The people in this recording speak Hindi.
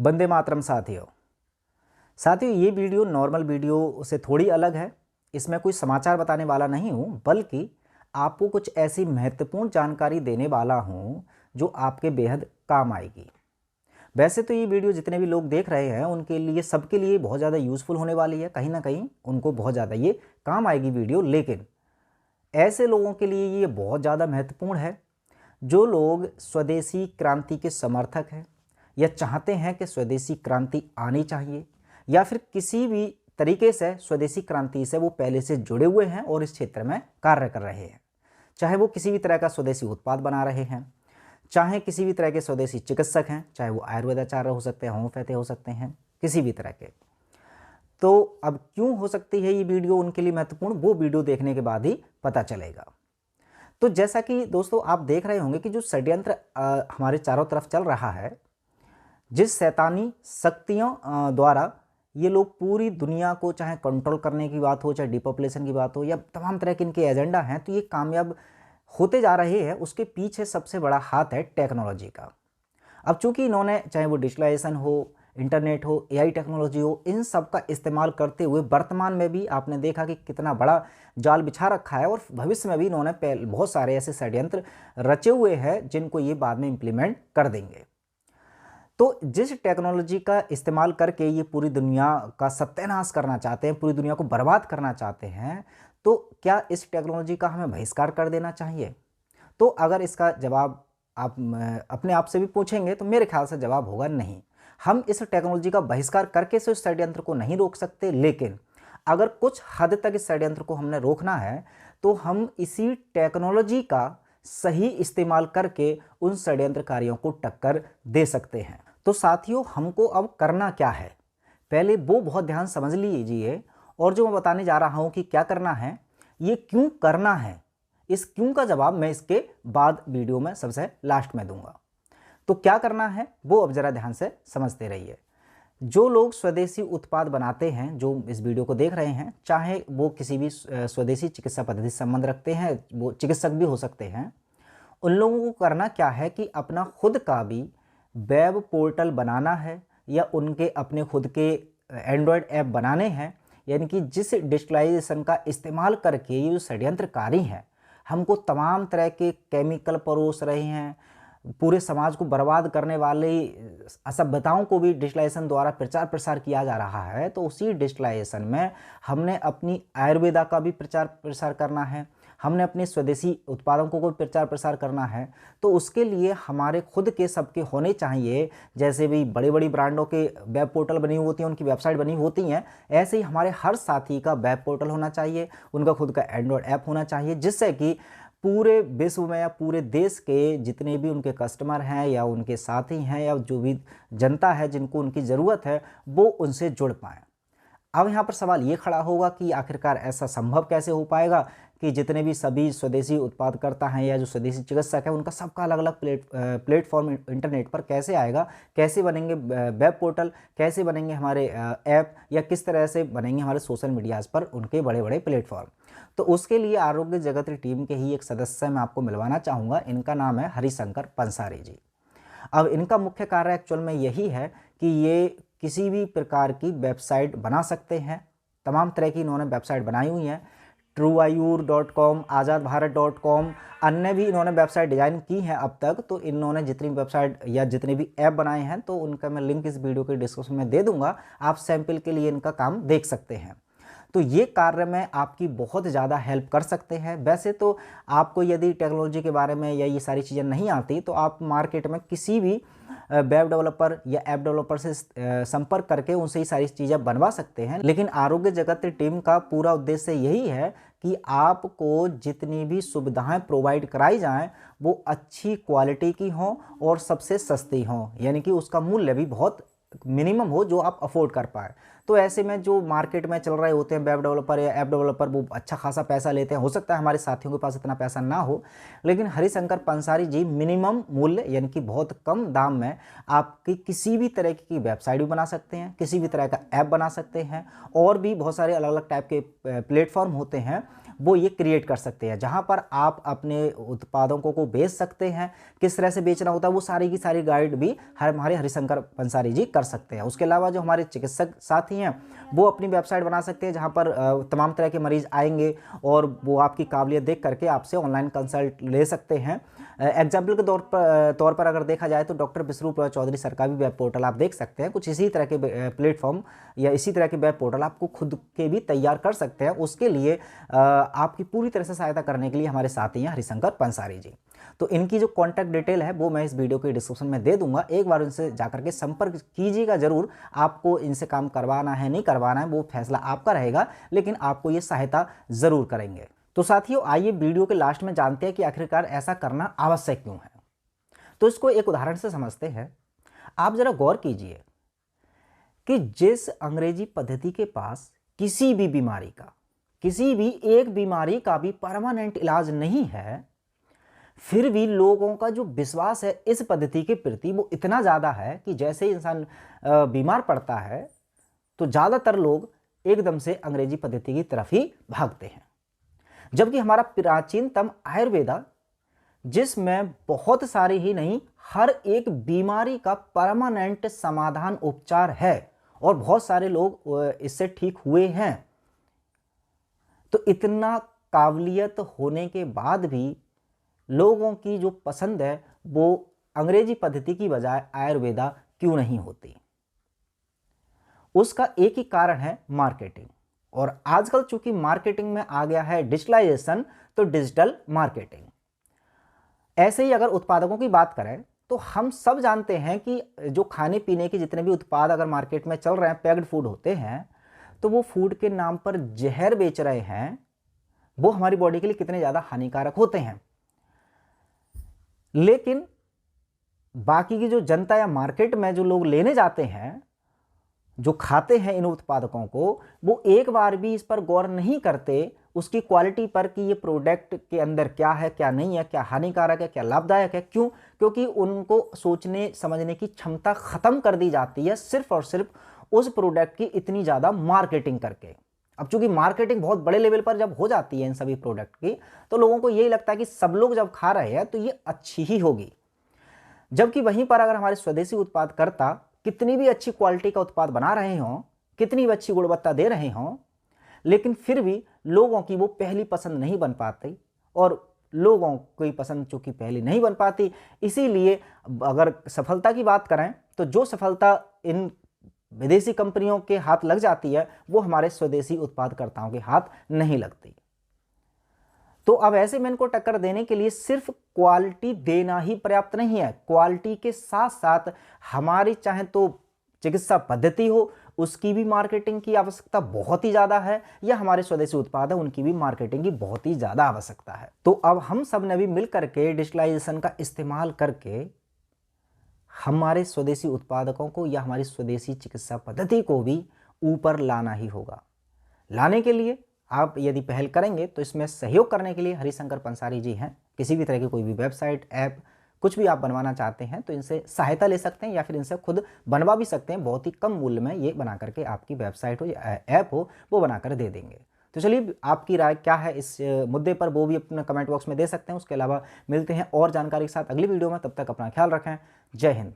वंदे मातरम साथियों। ये वीडियो नॉर्मल वीडियो से थोड़ी अलग है। इसमें कोई समाचार बताने वाला नहीं हूँ, बल्कि आपको कुछ ऐसी महत्वपूर्ण जानकारी देने वाला हूँ जो आपके बेहद काम आएगी। वैसे तो ये वीडियो जितने भी लोग देख रहे हैं उनके लिए, सबके लिए बहुत ज़्यादा यूज़फुल होने वाली है। कहीं ना कहीं उनको बहुत ज़्यादा ये काम आएगी वीडियो। लेकिन ऐसे लोगों के लिए ये बहुत ज़्यादा महत्वपूर्ण है जो लोग स्वदेशी क्रांति के समर्थक हैं या चाहते हैं कि स्वदेशी क्रांति आनी चाहिए, या फिर किसी भी तरीके से स्वदेशी क्रांति से वो पहले से जुड़े हुए हैं और इस क्षेत्र में कार्य कर रहे हैं। चाहे वो किसी भी तरह का स्वदेशी उत्पाद बना रहे हैं, चाहे किसी भी तरह के स्वदेशी चिकित्सक हैं, चाहे वो आयुर्वेदाचार्य हो सकते हैं, होम्योपैथी हो सकते हैं, किसी भी तरह के। तो अब क्यों हो सकती है ये वीडियो उनके लिए महत्वपूर्ण, वो वीडियो देखने के बाद ही पता चलेगा। तो जैसा कि दोस्तों आप देख रहे होंगे कि जो षड्यंत्र हमारे चारों तरफ चल रहा है, जिस शैतानी शक्तियों द्वारा ये लोग पूरी दुनिया को चाहे कंट्रोल करने की बात हो, चाहे डिपॉपुलेशन की बात हो, या तमाम तरह के इनके एजेंडा हैं, तो ये कामयाब होते जा रहे हैं। उसके पीछे सबसे बड़ा हाथ है टेक्नोलॉजी का। अब चूंकि इन्होंने, चाहे वो डिजिटलाइजेशन हो, इंटरनेट हो, एआई टेक्नोलॉजी हो, इन सब का इस्तेमाल करते हुए वर्तमान में भी आपने देखा कि कितना बड़ा जाल बिछा रखा है, और भविष्य में भी इन्होंने बहुत सारे ऐसे षड्यंत्र रचे हुए हैं जिनको ये बाद में इम्प्लीमेंट कर देंगे। तो जिस टेक्नोलॉजी का इस्तेमाल करके ये पूरी दुनिया का सत्यानाश करना चाहते हैं, पूरी दुनिया को बर्बाद करना चाहते हैं, तो क्या इस टेक्नोलॉजी का हमें बहिष्कार कर देना चाहिए? तो अगर इसका जवाब आप अपने आप से भी पूछेंगे तो मेरे ख्याल से जवाब होगा नहीं। हम इस टेक्नोलॉजी का बहिष्कार करके से उस षड्यंत्र को नहीं रोक सकते, लेकिन अगर कुछ हद तक इस षड्यंत्र को हमने रोकना है तो हम इसी टेक्नोलॉजी का सही इस्तेमाल करके उन षड्यंत्रकारियों को टक्कर दे सकते हैं। तो साथियों, हमको अब करना क्या है, पहले वो बहुत ध्यान समझ लीजिए। और जो मैं बताने जा रहा हूं कि क्या करना है, ये क्यों करना है, इस क्यों का जवाब मैं इसके बाद वीडियो में सबसे लास्ट में दूंगा। तो क्या करना है वो अब जरा ध्यान से समझते रहिए। जो लोग स्वदेशी उत्पाद बनाते हैं, जो इस वीडियो को देख रहे हैं, चाहे वो किसी भी स्वदेशी चिकित्सा पद्धति से संबंध रखते हैं, वो चिकित्सक भी हो सकते हैं, उन लोगों को करना क्या है कि अपना खुद का भी वेब पोर्टल बनाना है, या उनके अपने खुद के एंड्रॉयड ऐप बनाने हैं। यानी कि जिस डिजिटलाइजेशन का इस्तेमाल करके ये जो षड्यंत्रकारी हैं हमको तमाम तरह के केमिकल परोस रहे हैं, पूरे समाज को बर्बाद करने वाले असभ्यताओं को भी डिजिटलाइजेशन द्वारा प्रचार प्रसार किया जा रहा है, तो उसी डिजिटलाइजेशन में हमने अपनी आयुर्वेदा का भी प्रचार प्रसार करना है, हमने अपने स्वदेशी उत्पादों को प्रचार प्रसार करना है। तो उसके लिए हमारे खुद के सबके होने चाहिए। जैसे भी बड़ी बड़ी ब्रांडों के वेब पोर्टल बनी हुई होती हैं, उनकी वेबसाइट बनी होती हैं, ऐसे ही हमारे हर साथी का वेब पोर्टल होना चाहिए, उनका खुद का एंड्रॉयड ऐप होना चाहिए, जिससे कि पूरे विश्व में या पूरे देश के जितने भी उनके कस्टमर हैं या उनके साथी हैं या जो भी जनता है जिनको उनकी ज़रूरत है, वो उनसे जुड़ पाएँ। अब यहाँ पर सवाल ये खड़ा होगा कि आखिरकार ऐसा संभव कैसे हो पाएगा कि जितने भी सभी स्वदेशी उत्पादकर्ता हैं या जो स्वदेशी चिकित्सक हैं, उनका सबका अलग अलग प्लेटफॉर्म इंटरनेट पर कैसे आएगा, कैसे बनेंगे वेब पोर्टल, कैसे बनेंगे हमारे ऐप, या किस तरह से बनेंगे हमारे सोशल मीडियाज़ पर उनके बड़े बड़े प्लेटफॉर्म। तो उसके लिए आरोग्य जगत टीम के ही एक सदस्य मैं आपको मिलवाना चाहूँगा। इनका नाम है हरिशंकर पंसारी जी। अब इनका मुख्य कार्य एक्चुअल में यही है कि ये किसी भी प्रकार की वेबसाइट बना सकते हैं। तमाम तरह की इन्होंने वेबसाइट बनाई हुई हैं, trueayur.com, आज़ादभारत.com, अन्य भी इन्होंने वेबसाइट डिज़ाइन की हैं अब तक। तो इन्होंने जितनी वेबसाइट या जितने भी ऐप बनाए हैं, तो उनका मैं लिंक इस वीडियो के डिस्क्रिप्शन में दे दूंगा, आप सैंपल के लिए इनका काम देख सकते हैं। तो ये कार्य में आपकी बहुत ज़्यादा हेल्प कर सकते हैं। वैसे तो आपको यदि टेक्नोलॉजी के बारे में या ये सारी चीज़ें नहीं आती, तो आप मार्केट में किसी भी वेब डेवलपर या ऐप डेवलपर से संपर्क करके उनसे ही सारी चीज़ें बनवा सकते हैं। लेकिन आरोग्य जगत टीम का पूरा उद्देश्य यही है कि आपको जितनी भी सुविधाएं प्रोवाइड कराई जाएं वो अच्छी क्वालिटी की हों और सबसे सस्ती हों, यानी कि उसका मूल्य भी बहुत मिनिमम हो जो आप अफोर्ड कर पाए। तो ऐसे में जो मार्केट में चल रहे होते हैं वेब डेवलपर या ऐप डेवलपर, वो अच्छा खासा पैसा लेते हैं। हो सकता है हमारे साथियों के पास इतना पैसा ना हो, लेकिन हरिशंकर पंसारी जी मिनिमम मूल्य यानी कि बहुत कम दाम में आपकी किसी भी तरह की वेबसाइट भी बना सकते हैं, किसी भी तरह का ऐप बना सकते हैं, और भी बहुत सारे अलग अलग टाइप के प्लेटफॉर्म होते हैं वो ये क्रिएट कर सकते हैं, जहाँ पर आप अपने उत्पादों को बेच सकते हैं, किस तरह से बेचना होता है वो सारी की सारी गाइड भी हमारे हरिशंकर पंसारी जी कर सकते हैं। उसके अलावा जो हमारे चिकित्सक साथी हैं वो अपनी वेबसाइट बना सकते हैं, जहाँ पर तमाम तरह के मरीज आएंगे और वो आपकी काबिलियत देख करके आपसे ऑनलाइन कंसल्ट ले सकते हैं। एग्जाम्पल के तौर पर अगर देखा जाए तो डॉक्टर बिसरू चौधरी सर का भी वेब पोर्टल आप देख सकते हैं। कुछ इसी तरह के प्लेटफॉर्म या इसी तरह के वेब पोर्टल आपको खुद के भी तैयार कर सकते हैं। उसके लिए आपकी पूरी तरह से सहायता करने के लिए हमारे साथी हैं हरिशंकर पंसारी जी। तो इनकी जो कॉन्टैक्ट डिटेल है वो मैं इस वीडियो के डिस्क्रिप्शन में दे दूंगा, एक बार उनसे जाकर के संपर्क कीजिएगा जरूर। आपको इनसे काम करवाना है नहीं करवाना है वो फैसला आपका रहेगा, लेकिन आपको ये सहायता जरूर करेंगे। तो साथियों आइए वीडियो के लास्ट में जानते हैं कि आखिरकार ऐसा करना आवश्यक क्यों है। तो इसको एक उदाहरण से समझते हैं। आप जरा गौर कीजिए कि जिस अंग्रेजी पद्धति के पास किसी भी बीमारी का, किसी भी एक बीमारी का भी परमानेंट इलाज नहीं है, फिर भी लोगों का जो विश्वास है इस पद्धति के प्रति वो इतना ज़्यादा है कि जैसे ही इंसान बीमार पड़ता है तो ज़्यादातर लोग एकदम से अंग्रेजी पद्धति की तरफ ही भागते हैं। जबकि हमारा प्राचीनतम आयुर्वेदा, जिसमें बहुत सारी ही नहीं हर एक बीमारी का परमानेंट समाधान उपचार है और बहुत सारे लोग इससे ठीक हुए हैं, तो इतना काबिलियत होने के बाद भी लोगों की जो पसंद है वो अंग्रेजी पद्धति की बजाय आयुर्वेदा क्यों नहीं होती? उसका एक ही कारण है मार्केटिंग। और आजकल चूंकि मार्केटिंग में आ गया है डिजिटलाइजेशन, तो डिजिटल मार्केटिंग। ऐसे ही अगर उत्पादकों की बात करें तो हम सब जानते हैं कि जो खाने पीने के जितने भी उत्पाद अगर मार्केट में चल रहे हैं, पैक्ड फूड होते हैं, तो वो फूड के नाम पर जहर बेच रहे हैं, वो हमारी बॉडी के लिए कितने ज़्यादा हानिकारक होते हैं। लेकिन बाकी की जो जनता या मार्केट में जो लोग लेने जाते हैं, जो खाते हैं इन उत्पादकों को, वो एक बार भी इस पर गौर नहीं करते उसकी क्वालिटी पर कि ये प्रोडक्ट के अंदर क्या है, क्या नहीं है, क्या हानिकारक है, क्या लाभदायक है। क्यों? क्योंकि उनको सोचने समझने की क्षमता खत्म कर दी जाती है सिर्फ और सिर्फ उस प्रोडक्ट की इतनी ज़्यादा मार्केटिंग करके। अब चूंकि मार्केटिंग बहुत बड़े लेवल पर जब हो जाती है इन सभी प्रोडक्ट की, तो लोगों को यही लगता है कि सब लोग जब खा रहे हैं तो ये अच्छी ही होगी। जबकि वहीं पर अगर हमारे स्वदेशी उत्पादकर्ता कितनी भी अच्छी क्वालिटी का उत्पाद बना रहे हों, कितनी भी अच्छी गुणवत्ता दे रहे हों, लेकिन फिर भी लोगों की वो पहली पसंद नहीं बन पाती। और लोगों की पसंद चूंकि पहली नहीं बन पाती, इसीलिए अगर सफलता की बात करें तो जो सफलता इन विदेशी कंपनियों के हाथ लग जाती है वो हमारे स्वदेशी उत्पादकर्ताओं के हाथ नहीं लगती। तो अब ऐसे में इनको टक्कर देने के लिए सिर्फ क्वालिटी देना ही पर्याप्त नहीं है, क्वालिटी के साथ साथ हमारी चाहे तो चिकित्सा पद्धति हो उसकी भी मार्केटिंग की आवश्यकता बहुत ही ज़्यादा है, या हमारे स्वदेशी उत्पाद है उनकी भी मार्केटिंग की बहुत ही ज़्यादा आवश्यकता है। तो अब हम सब ने भी मिल करके डिजिटलाइजेशन का इस्तेमाल करके हमारे स्वदेशी उत्पादकों को या हमारी स्वदेशी चिकित्सा पद्धति को भी ऊपर लाना ही होगा। लाने के लिए आप यदि पहल करेंगे तो इसमें सहयोग करने के लिए हरिशंकर पंसारी जी हैं। किसी भी तरह की कोई भी वेबसाइट, ऐप, कुछ भी आप बनवाना चाहते हैं तो इनसे सहायता ले सकते हैं या फिर इनसे खुद बनवा भी सकते हैं। बहुत ही कम मूल्य में ये बना करके आपकी वेबसाइट हो या ऐप हो वो बनाकर दे देंगे। तो चलिए आपकी राय क्या है इस मुद्दे पर वो भी अपने कमेंट बॉक्स में दे सकते हैं। उसके अलावा मिलते हैं और जानकारी के साथ अगली वीडियो में, तब तक अपना ख्याल रखें। जय हिंद।